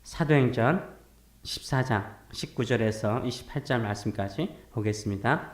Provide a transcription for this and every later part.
사도행전 14장 19절에서 28절 말씀까지 보겠습니다.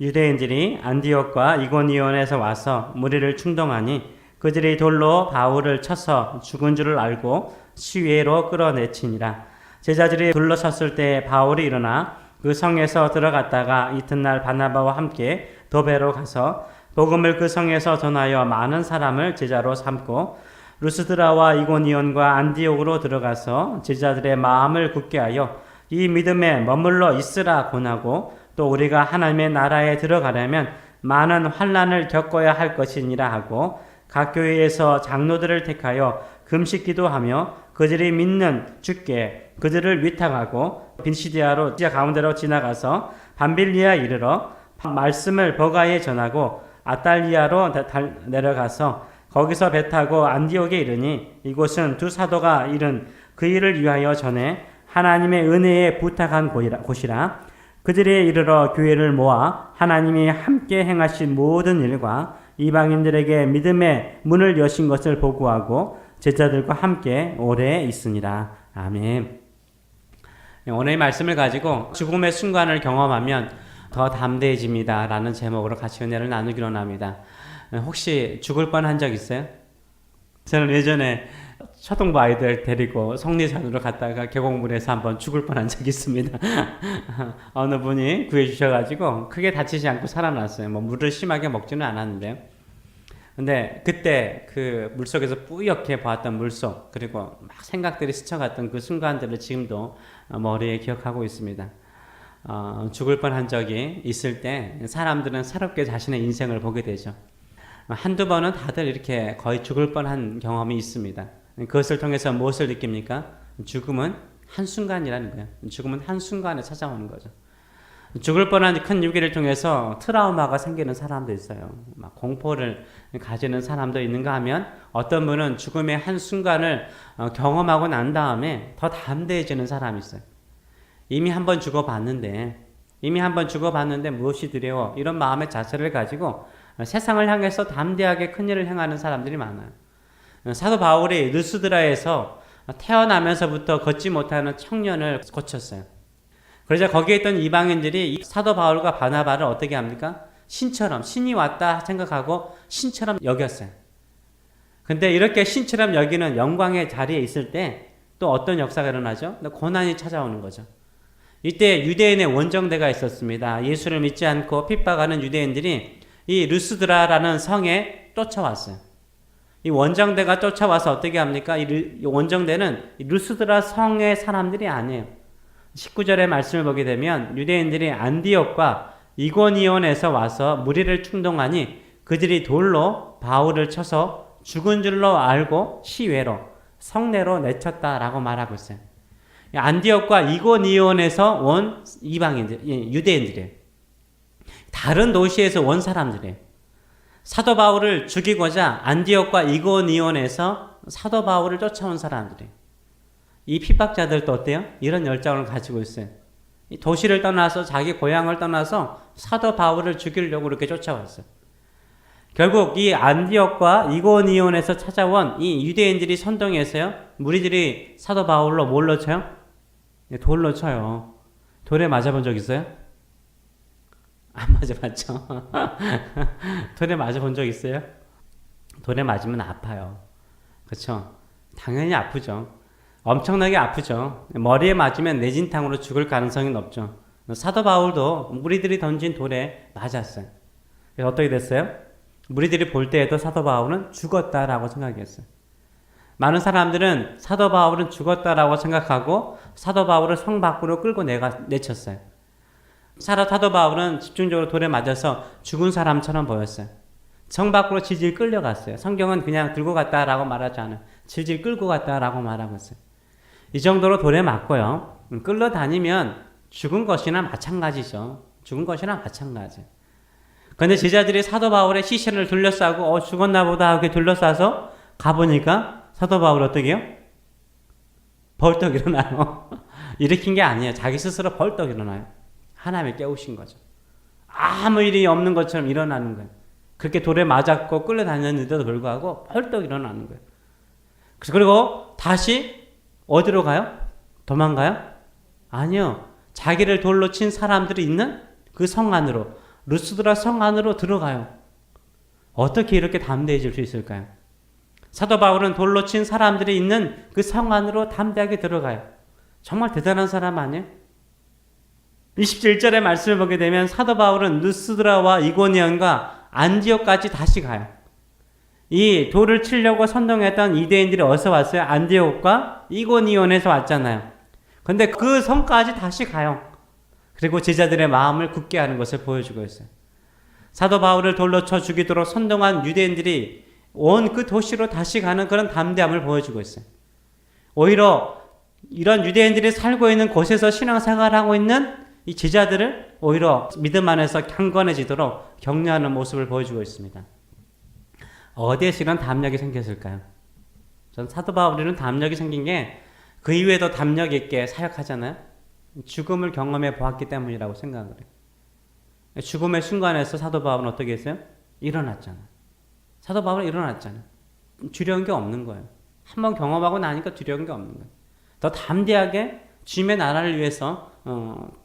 유대인들이 안디옥과 이고니온에서 와서 무리를 충동하니 그들이 돌로 바울을 쳐서 죽은 줄을 알고 시외로 끌어내치니라. 제자들이 둘러섰을 때 바울이 일어나 그 성에서 들어갔다가 이튿날 바나바와 함께 도베로 가서 복음을 그 성에서 전하여 많은 사람을 제자로 삼고 루스드라와 이고니온과 안디옥으로 들어가서 제자들의 마음을 굳게 하여 이 믿음에 머물러 있으라 권하고 또 우리가 하나님의 나라에 들어가려면 많은 환난을 겪어야 할 것이니라 하고 각 교회에서 장로들을 택하여 금식 기도하며 그들이 믿는 주께 그들을 위탁하고 빈시디아로 가운데로 지나가서 밤빌리아 이르러 말씀을 버가에 전하고 아탈리아로 내려가서 거기서 배 타고 안디옥에 이르니 이곳은 두 사도가 이른 그 일을 위하여 전에 하나님의 은혜에 부탁한 곳이라. 그들이 이르러 교회를 모아 하나님이 함께 행하신 모든 일과 이방인들에게 믿음의 문을 여신 것을 보고하고 제자들과 함께 오래 있으니라. 아멘. 오늘의 말씀을 가지고 죽음의 순간을 경험하면 더 담대해집니다 라는 제목으로 같이 은혜를 나누기로 합니다. 혹시 죽을 뻔한 적 있어요? 저는 예전에 초등부 아이들 데리고 성리산으로 갔다가 계곡물에서 한번 죽을 뻔한 적이 있습니다. 어느 분이 구해주셔가지고 크게 다치지 않고 살아났어요. 뭐 물을 심하게 먹지는 않았는데요. 근데 그때 그 물속에서 뿌옇게 보았던 물속 그리고 막 생각들이 스쳐갔던 그 순간들을 지금도 머리에 기억하고 있습니다. 죽을 뻔한 적이 있을 때 사람들은 새롭게 자신의 인생을 보게 되죠. 한두 번은 다들 이렇게 거의 죽을 뻔한 경험이 있습니다. 그것을 통해서 무엇을 느낍니까? 죽음은 한순간이라는 거예요. 죽음은 한순간에 찾아오는 거죠. 죽을 뻔한 큰 위기를 통해서 트라우마가 생기는 사람도 있어요. 막 공포를 가지는 사람도 있는가 하면 어떤 분은 죽음의 한순간을 경험하고 난 다음에 더 담대해지는 사람이 있어요. 이미 한번 죽어봤는데 무엇이 두려워 이런 마음의 자세를 가지고 세상을 향해서 담대하게 큰 일을 행하는 사람들이 많아요. 사도 바울이 루스드라에서 태어나면서부터 걷지 못하는 청년을 고쳤어요. 그러자 거기에 있던 이방인들이 사도 바울과 바나바를 어떻게 합니까? 신처럼, 신이 왔다 생각하고 신처럼 여겼어요. 근데 이렇게 신처럼 여기는 영광의 자리에 있을 때 또 어떤 역사가 일어나죠? 고난이 찾아오는 거죠. 이때 유대인의 원정대가 있었습니다. 예수를 믿지 않고 핍박하는 유대인들이 이 루스드라라는 성에 쫓아왔어요. 이 원정대가 쫓아와서 어떻게 합니까? 이 원정대는 루스드라 성의 사람들이 아니에요. 19절의 말씀을 보게 되면 유대인들이 안디옥과 이고니온에서 와서 무리를 충동하니 그들이 돌로 바울을 쳐서 죽은 줄로 알고 시외로 성내로 내쳤다라고 말하고 있어요. 안디옥과 이고니온에서 온 이방인들, 유대인들이에요. 다른 도시에서 온 사람들이에요. 사도 바울을 죽이고자 안디옥과 이고니온에서 사도 바울을 쫓아온 사람들이에요. 이 핍박자들도 어때요? 이런 열정을 가지고 있어요. 이 도시를 떠나서 자기 고향을 떠나서 사도 바울을 죽이려고 그렇게 쫓아왔어요. 결국 이 안디옥과 이고니온에서 찾아온 이 유대인들이 선동해서요. 무리들이 사도 바울로 뭘로 쳐요? 돌로 쳐요. 돌에 맞아본 적 있어요? 안 맞아봤죠? 돌에 맞아본 적 있어요? 돌에 맞으면 아파요. 그렇죠? 당연히 아프죠. 엄청나게 아프죠. 머리에 맞으면 내진탕으로 죽을 가능성이 높죠. 사도 바울도 무리들이 던진 돌에 맞았어요. 그래서 어떻게 됐어요? 무리들이 볼 때에도 사도 바울은 죽었다라고 생각했어요. 많은 사람들은 사도 바울은 죽었다라고 생각하고 사도 바울을 성 밖으로 끌고 내쳤어요. 사도 바울은 집중적으로 돌에 맞아서 죽은 사람처럼 보였어요. 성 밖으로 질질 끌려갔어요. 성경은 그냥 들고 갔다라고 말하지 않아요. 질질 끌고 갔다라고 말하고 있어요. 이 정도로 돌에 맞고요. 끌려다니면 죽은 것이나 마찬가지죠. 죽은 것이나 마찬가지. 그런데 제자들이 사도 바울의 시신을 둘러싸고 죽었나 보다 하고 둘러싸서 가보니까 사도 바울 어떻게 해요? 벌떡 일어나요. 일으킨 게 아니에요. 자기 스스로 벌떡 일어나요. 하나님이 깨우신 거죠. 아무 일이 없는 것처럼 일어나는 거예요. 그렇게 돌에 맞았고 끌려다녔는데도 불구하고 벌떡 일어나는 거예요. 그리고 다시 어디로 가요? 도망가요? 아니요. 자기를 돌로 친 사람들이 있는 그 성 안으로, 루스드라 성 안으로 들어가요. 어떻게 이렇게 담대해질 수 있을까요? 사도 바울은 돌로 친 사람들이 있는 그 성 안으로 담대하게 들어가요. 정말 대단한 사람 아니에요? 27절의 말씀을 보게 되면 사도 바울은 루스드라와 이고니온과 안디옥까지 다시 가요. 이 돌을 치려고 선동했던 유대인들이 어디서 왔어요? 안디옥과 이고니온에서 왔잖아요. 근데 그 성까지 다시 가요. 그리고 제자들의 마음을 굳게 하는 것을 보여주고 있어요. 사도 바울을 돌로 쳐 죽이도록 선동한 유대인들이 온 그 도시로 다시 가는 그런 담대함을 보여주고 있어요. 오히려 이런 유대인들이 살고 있는 곳에서 신앙생활을 하고 있는 이 제자들을 오히려 믿음 안에서 강건해지도록 격려하는 모습을 보여주고 있습니다. 어디에서 이런 담력이 생겼을까요? 전 사도 바울이는 담력이 생긴 게 그 이후에도 담력 있게 사역하잖아요. 죽음을 경험해 보았기 때문이라고 생각을 해요. 죽음의 순간에서 사도 바울은 어떻게 했어요? 일어났잖아요. 사도 바울은 일어났잖아요. 두려운 게 없는 거예요. 한번 경험하고 나니까 두려운 게 없는 거예요. 더 담대하게 주님의 나라를 위해서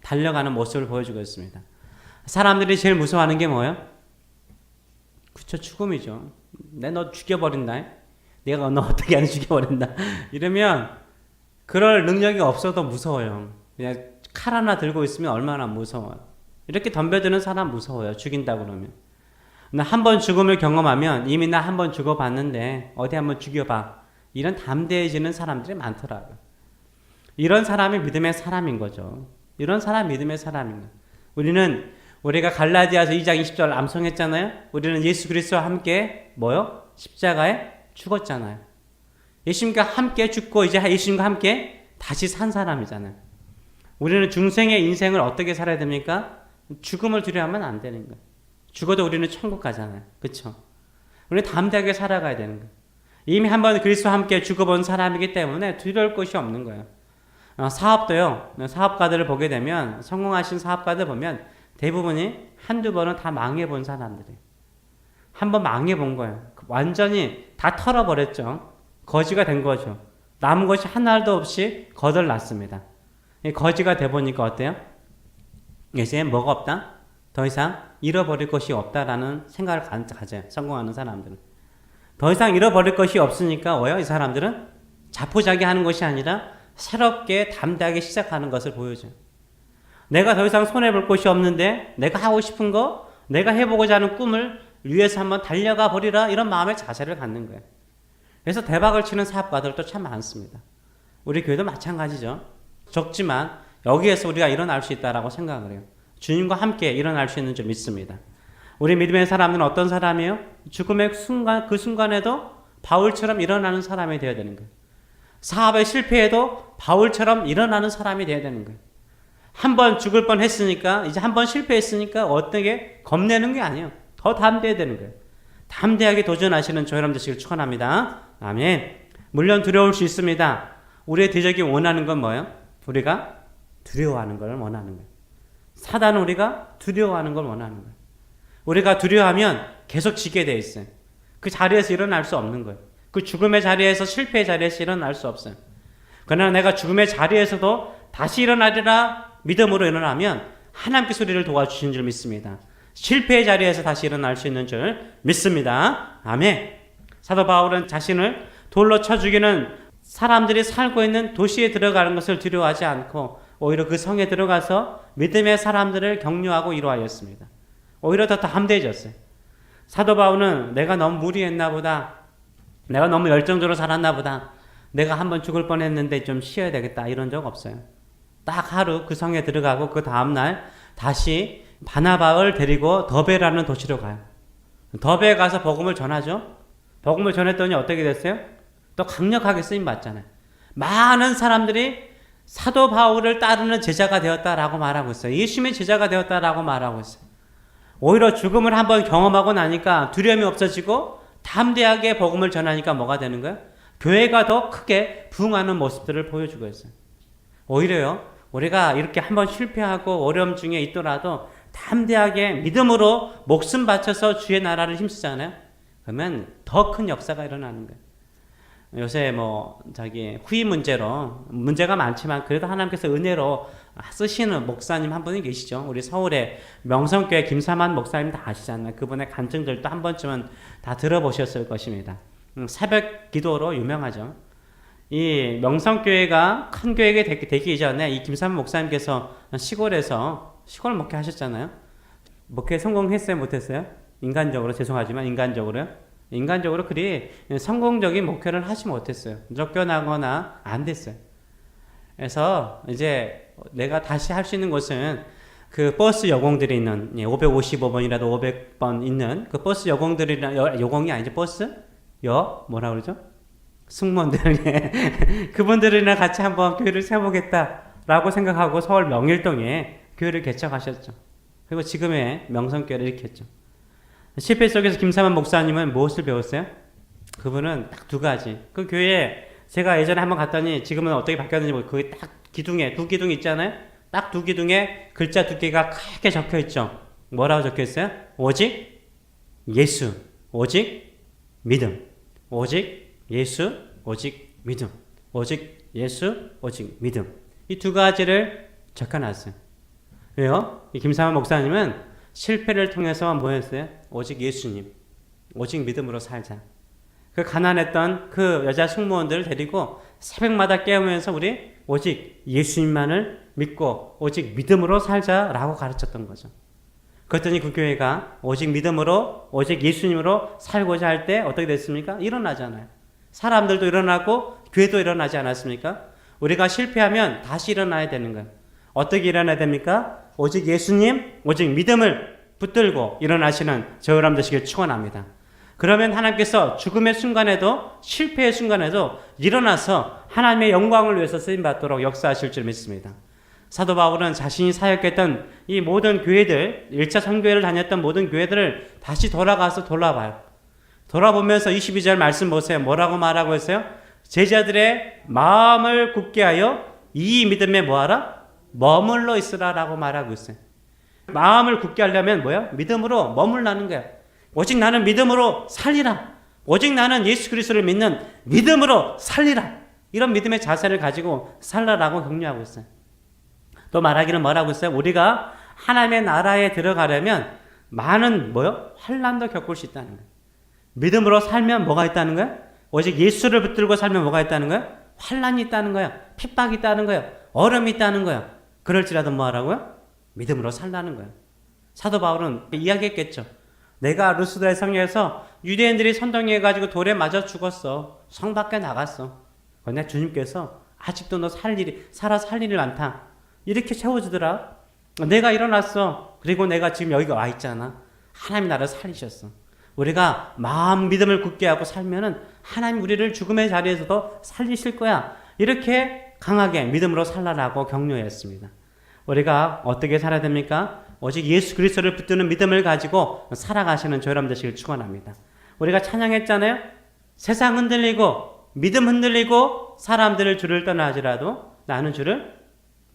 달려가는 모습을 보여주고 있습니다. 사람들이 제일 무서워하는 게 뭐예요? 그쵸, 죽음이죠. 내 너 죽여버린다. 내가 너 어떻게 안 죽여버린다. 이러면 그럴 능력이 없어도 무서워요. 그냥 칼 하나 들고 있으면 얼마나 무서워요. 이렇게 덤벼드는 사람 무서워요. 죽인다고 그러면. 나 한 번 죽음을 경험하면 이미 나 한 번 죽어봤는데 어디 한번 죽여봐. 이런 담대해지는 사람들이 많더라고요. 이런 사람이 믿음의 사람인 거죠. 이런 사람 믿음의 사람인 거예요. 우리가 갈라디아서 2장 20절 암송했잖아요. 우리는 예수 그리스도와 함께 뭐요? 십자가에 죽었잖아요. 예수님과 함께 죽고 이제 예수님과 함께 다시 산 사람이잖아요. 우리는 중생의 인생을 어떻게 살아야 됩니까? 죽음을 두려워하면 안 되는 거예요. 죽어도 우리는 천국 가잖아요. 그렇죠? 우리는 담대하게 살아가야 되는 거예요. 이미 한번 그리스도와 함께 죽어본 사람이기 때문에 두려울 것이 없는 거예요. 사업도요. 사업가들을 보게 되면 성공하신 사업가들 보면 대부분이 한두 번은 다 망해본 사람들이에요. 한번 망해본 거예요. 완전히 다 털어버렸죠. 거지가 된 거죠. 남은 것이 하나도 없이 거덜났습니다. 거지가 돼보니까 어때요? 이제 뭐가 없다? 더 이상 잃어버릴 것이 없다라는 생각을 가져요. 성공하는 사람들은. 더 이상 잃어버릴 것이 없으니까 뭐예요? 이 사람들은 자포자기하는 것이 아니라 새롭게 담대하게 시작하는 것을 보여줘요. 내가 더 이상 손해볼 것이 없는데 내가 하고 싶은 거, 내가 해보고자 하는 꿈을 위해서 한번 달려가 버리라, 이런 마음의 자세를 갖는 거예요. 그래서 대박을 치는 사업가들도 참 많습니다. 우리 교회도 마찬가지죠. 적지만 여기에서 우리가 일어날 수 있다라고 생각을 해요. 주님과 함께 일어날 수 있는 줄 믿습니다. 우리 믿음의 사람은 어떤 사람이에요? 죽음의 순간, 그 순간에도 바울처럼 일어나는 사람이 되어야 되는 거예요. 사업에 실패해도 바울처럼 일어나는 사람이 되어야 되는 거예요. 한 번 죽을 뻔 했으니까, 이제 한 번 실패했으니까 어떻게 겁내는 게 아니에요. 더 담대해야 되는 거예요. 담대하게 도전하시는 저 여러분 되시길 축원합니다. 아멘. 물론 두려울 수 있습니다. 우리의 대적이 원하는 건 뭐예요? 우리가 두려워하는 걸 원하는 거예요. 사단은 우리가 두려워하는 걸 원하는 거예요. 우리가 두려워하면 계속 지게 돼 있어요. 그 자리에서 일어날 수 없는 거예요. 그 죽음의 자리에서, 실패의 자리에서 일어날 수 없어요. 그러나 내가 죽음의 자리에서도 다시 일어나리라 믿음으로 일어나면 하나님께서 우리를 도와주신 줄 믿습니다. 실패의 자리에서 다시 일어날 수 있는 줄 믿습니다. 아멘. 사도 바울은 자신을 돌로 쳐 죽이는 사람들이 살고 있는 도시에 들어가는 것을 두려워하지 않고 오히려 그 성에 들어가서 믿음의 사람들을 격려하고 위로하였습니다. 오히려 더 담대해졌어요. 사도 바울은 내가 너무 무리했나 보다, 내가 너무 열정적으로 살았나 보다, 내가 한번 죽을 뻔했는데 좀 쉬어야 되겠다, 이런 적 없어요. 딱 하루 그 성에 들어가고 그 다음날 다시 바나바를 데리고 더베라는 도시로 가요. 더베에 가서 복음을 전하죠. 복음을 전했더니 어떻게 됐어요? 또 강력하게 쓰임 받잖아요. 많은 사람들이 사도 바울을 따르는 제자가 되었다라고 말하고 있어요. 예수님의 제자가 되었다라고 말하고 있어요. 오히려 죽음을 한번 경험하고 나니까 두려움이 없어지고 담대하게 복음을 전하니까 뭐가 되는 거예요? 교회가 더 크게 부흥하는 모습들을 보여주고 있어요. 오히려요, 우리가 이렇게 한번 실패하고 어려움 중에 있더라도 담대하게 믿음으로 목숨 바쳐서 주의 나라를 힘쓰잖아요. 그러면 더 큰 역사가 일어나는 거예요. 요새 뭐 자기 후임 문제로 문제가 많지만 그래도 하나님께서 은혜로 쓰시는 목사님 한 분이 계시죠. 우리 서울에 명성교회 김사만 목사님 다 아시잖아요. 그분의 간증들도 한 번쯤은 다 들어보셨을 것입니다. 새벽 기도로 유명하죠. 이 명성교회가 큰 교회가 되기 이전에 이 김사만 목사님께서 시골에서 시골 목회 하셨잖아요. 목회 성공했어요, 못했어요? 인간적으로 죄송하지만 인간적으로 그리 성공적인 목회를 하지 못했어요. 쫓겨나거나 안 됐어요. 그래서 이제 내가 다시 할 수 있는 것은 그 버스 여공들이 있는 555번이라도 500번 있는 그 버스 여공들이나 여공이 아니죠. 버스 뭐라 그러죠? 승무원들 그분들이랑 같이 한번 교회를 세워보겠다라고 생각하고 서울 명일동에 교회를 개척하셨죠. 그리고 지금의 명성교회를 일으켰죠. 실패 속에서 김사만 목사님은 무엇을 배웠어요? 그분은 딱 두 가지. 그 교회에 제가 예전에 한번 갔더니 지금은 어떻게 바뀌었는지 모르고 거기 딱 기둥에 두 기둥 있잖아요. 딱 두 기둥에 글자 두 개가 크게 적혀 있죠. 뭐라고 적혀 있어요? 오직 예수, 오직 믿음. 오직 예수, 오직 믿음. 오직 예수, 오직 믿음. 이 두 가지를 적혀놨어요. 왜요? 이 김사만 목사님은 실패를 통해서만 뭐였어요? 오직 예수님, 오직 믿음으로 살자. 그 가난했던 그 여자 승무원들을 데리고 새벽마다 깨우면서 우리 오직 예수님만을 믿고 오직 믿음으로 살자라고 가르쳤던 거죠. 그랬더니 그 교회가 오직 믿음으로 오직 예수님으로 살고자 할 때 어떻게 됐습니까? 일어나잖아요. 사람들도 일어나고 교회도 일어나지 않았습니까? 우리가 실패하면 다시 일어나야 되는 거예요. 어떻게 일어나야 됩니까? 오직 예수님, 오직 믿음을 붙들고 일어나시는 저 여러분 되시길 축원합니다. 그러면 하나님께서 죽음의 순간에도 실패의 순간에도 일어나서 하나님의 영광을 위해서 쓰임받도록 역사하실 줄 믿습니다. 사도 바울은 자신이 사역했던 이 모든 교회들, 1차 선교회를 다녔던 모든 교회들을 다시 돌아가서 돌아봐요. 돌아보면서 22절 말씀 보세요. 뭐라고 말하고 있어요? 제자들의 마음을 굳게 하여 이 믿음에 뭐하라? 머물러 있으라라고 말하고 있어요. 마음을 굳게 하려면 뭐야? 믿음으로 머물라는 거야. 오직 나는 믿음으로 살리라. 오직 나는 예수 그리스도를 믿는 믿음으로 살리라. 이런 믿음의 자세를 가지고 살라라고 격려하고 있어요. 또 말하기는 뭐라고 했어요? 우리가 하나님의 나라에 들어가려면 많은 환난도 겪을 수 있다는 거예요. 믿음으로 살면 뭐가 있다는 거예요? 오직 예수를 붙들고 살면 뭐가 있다는 거예요? 환난이 있다는 거예요. 핍박이 있다는 거예요. 어려움이 있다는 거예요. 그럴지라도 뭐 하라고요? 믿음으로 살라는 거예요. 사도 바울은 이야기했겠죠. 내가 루스드라의 성에서 유대인들이 선동해가지고 돌에 맞아 죽었어. 성 밖에 나갔어. 그런데 주님께서 아직도 너 살아 살 일이 많다. 이렇게 채워주더라. 내가 일어났어. 그리고 내가 지금 여기 와 있잖아. 하나님 나라를 살리셨어. 우리가 마음 믿음을 굳게 하고 살면은 하나님 우리를 죽음의 자리에서도 살리실 거야. 이렇게 강하게 믿음으로 살라라고 격려했습니다. 우리가 어떻게 살아야 됩니까? 오직 예수 그리스도를 붙드는 믿음을 가지고 살아가시는 저 여러분 되시길 축원합니다. 우리가 찬양했잖아요. 세상 흔들리고 믿음 흔들리고 사람들을 주를 떠나지라도 나는 주를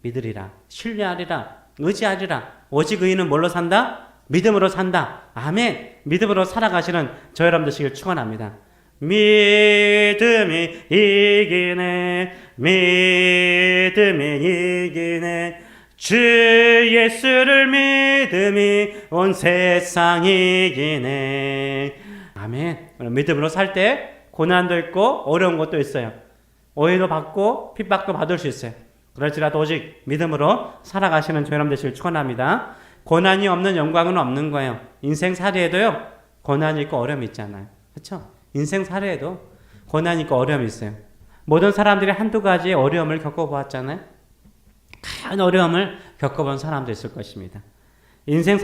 믿으리라, 신뢰하리라, 의지하리라. 오직 의인은 뭘로 산다? 믿음으로 산다. 아멘. 믿음으로 살아가시는 저 여러분 되시길 축원합니다. 믿음이 이기네, 믿음이 이기네. 주 예수를 믿음이 온 세상이 이기네. 아멘. 믿음으로 살 때 고난도 있고 어려운 것도 있어요. 오해도 받고 핍박도 받을 수 있어요. 그럴지라도 오직 믿음으로 살아가시는 저 여러분 되시길 축원합니다. 고난이 없는 영광은 없는 거예요. 인생 살이에도요, 고난이 있고 어려움이 있잖아요. 그렇죠? 인생 살이에도 고난이 있고 어려움이 있어요. 모든 사람들이 한두 가지의 어려움을 겪어보았잖아요. 큰 어려움을 겪어본 사람도 있을 것입니다. 인생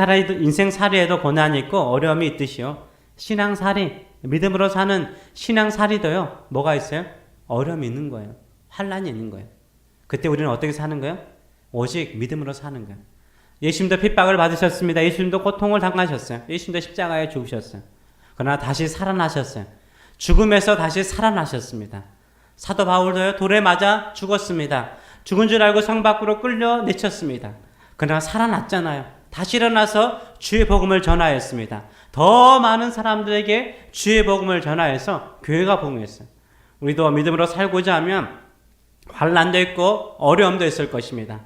살이에도 고난이 있고 어려움이 있듯이요. 신앙살이, 믿음으로 사는 신앙살이도요, 뭐가 있어요? 어려움이 있는 거예요. 환난이 있는 거예요. 그때 우리는 어떻게 사는 거예요? 오직 믿음으로 사는 거예요. 예수님도 핍박을 받으셨습니다. 예수님도 고통을 당하셨어요. 예수님도 십자가에 죽으셨어요. 그러나 다시 살아나셨어요. 죽음에서 다시 살아나셨습니다. 사도 바울도요, 돌에 맞아 죽었습니다. 죽은 줄 알고 성 밖으로 끌려 내쳤습니다. 그러나 살아났잖아요. 다시 일어나서 주의 복음을 전하였습니다. 더 많은 사람들에게 주의 복음을 전하여서 교회가 복음했어요. 우리도 믿음으로 살고자 하면 환난도 있고 어려움도 있을 것입니다.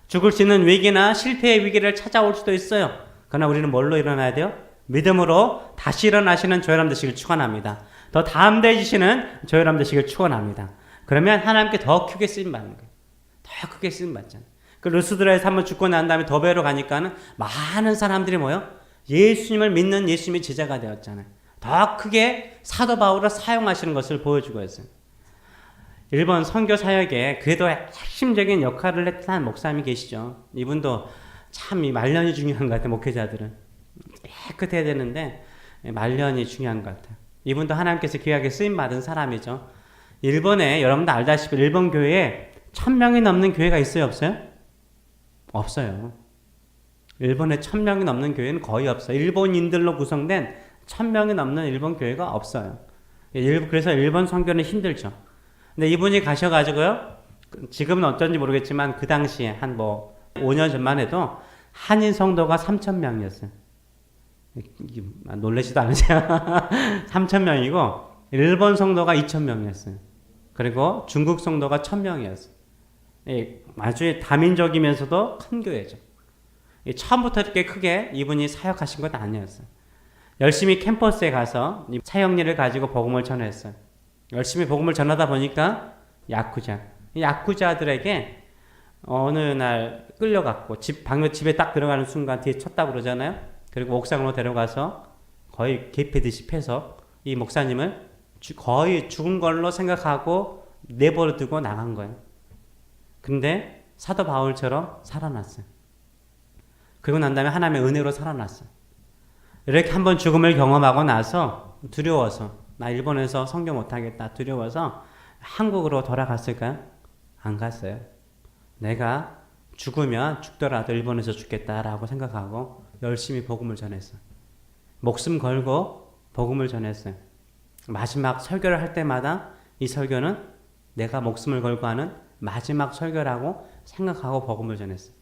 죽을 수 있는 위기나 실패의 위기를 찾아올 수도 있어요. 그러나 우리는 뭘로 일어나야 돼요? 믿음으로 다시 일어나시는 저 여러분 되시길 축원합니다. 더 담대해지시는 저 여러분 되시길 축원합니다. 그러면 하나님께 더 크게 쓰임받는 거예요. 더 크게 쓰임받잖아요. 그 루스드라에서 한번 죽고 난 다음에 더베로 가니까는 많은 사람들이 뭐요? 예수님을 믿는 예수님의 제자가 되었잖아요. 더 크게 사도 바울을 사용하시는 것을 보여주고 있어요. 일본 선교 사역에 그래도 핵심적인 역할을 했던 목사님이 계시죠. 이분도 참 이 말년이 중요한 것 같아요. 목회자들은 깨끗해야 되는데 말년이 중요한 것 같아요. 이분도 하나님께서 귀하게 쓰임받은 사람이죠. 일본에 여러분도 알다시피 일본 교회에 1000명이 넘는 교회가 있어요? 없어요? 없어요. 일본에 1000명이 넘는 교회는 거의 없어요. 일본인들로 구성된 1000명이 넘는 일본 교회가 없어요. 그래서 일본 선교는 힘들죠. 근데 이분이 가셔가지고요, 지금은 어떤지 모르겠지만 그 당시에 한 5년 전만 해도 한인 성도가 3000명이었어요. 놀라지도 않으세요? 3000명이고 일본 성도가 2000명이었어요. 그리고 중국 성도가 1000명이었어요. 아주 다민족이면서도 큰 교회죠. 처음부터 이렇게 크게 이분이 사역하신 건 아니었어요. 열심히 캠퍼스에 가서 사역리를 가지고 복음을 전했어요. 열심히 복음을 전하다 보니까 야쿠자들에게 어느 날 끌려갔고 집에 딱 들어가는 순간 뒤에 쳤다고 그러잖아요. 그리고 옥상으로 데려가서 거의 개패듯이 패서 이 목사님을 거의 죽은 걸로 생각하고 내버려 두고 나간 거예요. 근데 사도 바울처럼 살아났어요. 그리고 난 다음에 하나님의 은혜로 살아났어요. 이렇게 한번 죽음을 경험하고 나서 두려워서 나 일본에서 성경 못하겠다 두려워서 한국으로 돌아갔을까요? 안 갔어요. 내가 죽으면 죽더라도 일본에서 죽겠다라고 생각하고 열심히 복음을 전했어요. 목숨 걸고 복음을 전했어요. 마지막 설교를 할 때마다 이 설교는 내가 목숨을 걸고 하는 마지막 설교라고 생각하고 복음을 전했어요.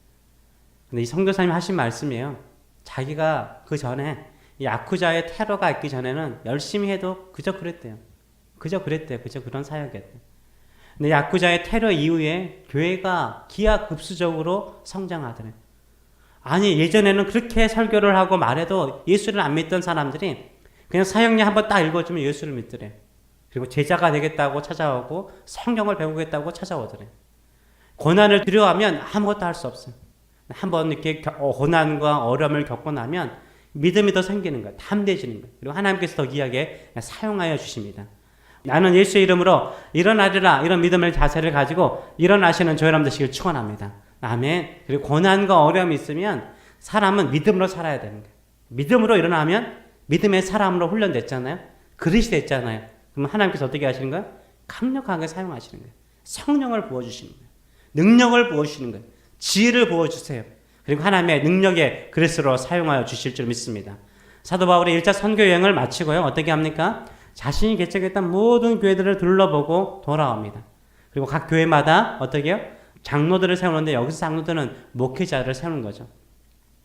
근데 이 선교사님이 하신 말씀이에요. 자기가 그 전에 이 야쿠자의 테러가 있기 전에는 열심히 해도 그저 그랬대요. 그저 그런 사역이었대요. 근데 야쿠자의 테러 이후에 교회가 기하급수적으로 성장하더래요. 아니 예전에는 그렇게 설교를 하고 말해도 예수를 안 믿던 사람들이 그냥 사역리 한번 딱 읽어주면 예수를 믿더래요. 그리고 제자가 되겠다고 찾아오고 성경을 배우겠다고 찾아오더래요. 고난을 두려워하면 아무것도 할 수 없어요. 한번 이렇게 고난과 어려움을 겪고 나면 믿음이 더 생기는 거예요. 담대해지는 거예요. 그리고 하나님께서 더 귀하게 사용하여 주십니다. 나는 예수의 이름으로 일어나리라 이런 믿음의 자세를 가지고 일어나시는 저 여러분 되시길 축원합니다. 아멘. 그리고 고난과 어려움이 있으면 사람은 믿음으로 살아야 되는 거예요. 믿음으로 일어나면 믿음의 사람으로 훈련됐잖아요. 그릇이 됐잖아요. 그럼 하나님께서 어떻게 하시는 거예요? 강력하게 사용하시는 거예요. 성령을 부어주시는 거예요. 능력을 부어주시는 거예요. 지혜를 부어주세요. 그리고 하나님의 능력의 그릇으로 사용하여 주실 줄 믿습니다. 사도 바울이 1차 선교 여행을 마치고요. 어떻게 합니까? 자신이 개척했던 모든 교회들을 둘러보고 돌아옵니다. 그리고 각 교회마다 어떻게 해요? 장로들을 세우는데 여기서 장로들은 목회자를 세우는 거죠.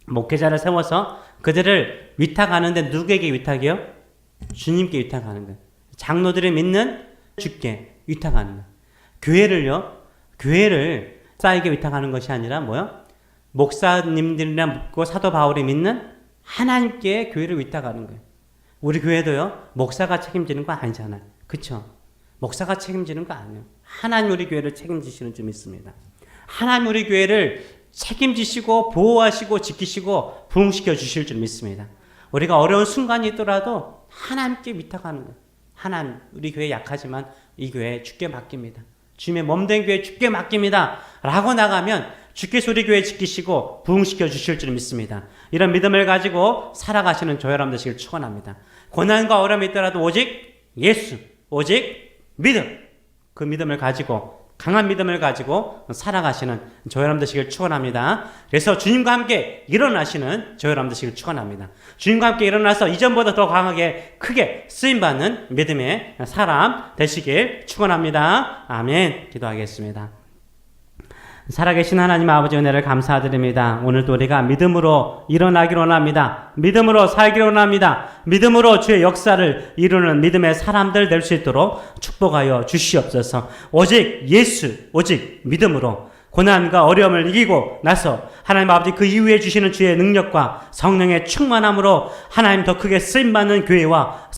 목회자를 세워서 그들을 위탁하는데 누구에게 위탁이요? 주님께 위탁하는 거예요. 장로들이 믿는 주께 위탁하는 거예요. 교회를 목사에게 위탁하는 것이 아니라 뭐요? 목사님들이나 묻고 사도 바울이 믿는 하나님께 교회를 위탁하는 거예요. 우리 교회도요, 목사가 책임지는 거 아니잖아요. 그쵸? 목사가 책임지는 거 아니에요. 하나님 우리 교회를 책임지시는 줄 믿습니다. 하나님 우리 교회를 책임지시고 보호하시고 지키시고 부흥시켜 주실 줄 믿습니다. 우리가 어려운 순간이 있더라도 하나님께 위탁하는 거예요. 하나님 우리 교회 약하지만 이 교회 주께 맡깁니다. 주님의 몸된 교회 주께 맡깁니다. 라고 나가면 주께서 우리 교회 지키시고 부흥시켜 주실 줄 믿습니다. 이런 믿음을 가지고 살아가시는 저 여러분 되시길 축원합니다. 고난과 어려움이 있더라도 오직 예수, 오직 믿음, 그 믿음을 가지고 강한 믿음을 가지고 살아가시는 저 여러분 되시길 축원합니다. 그래서 주님과 함께 일어나시는 저 여러분 되시길 축원합니다. 주님과 함께 일어나서 이전보다 더 강하게 크게 쓰임받는 믿음의 사람 되시길 축원합니다. 아멘. 기도하겠습니다. 살아계신 하나님 아버지 은혜를 감사드립니다. 오늘도 우리가 믿음으로 일어나기를 원합니다. 믿음으로 살기를 원합니다. 믿음으로 주의 역사를 이루는 믿음의 사람들 될 수 있도록 축복하여 주시옵소서. 오직 예수, 오직 믿음으로 고난과 어려움을 이기고 나서 하나님 아버지 그 이후에 주시는 주의 능력과 성령의 충만함으로 하나님 더 크게 쓰임받는 교회와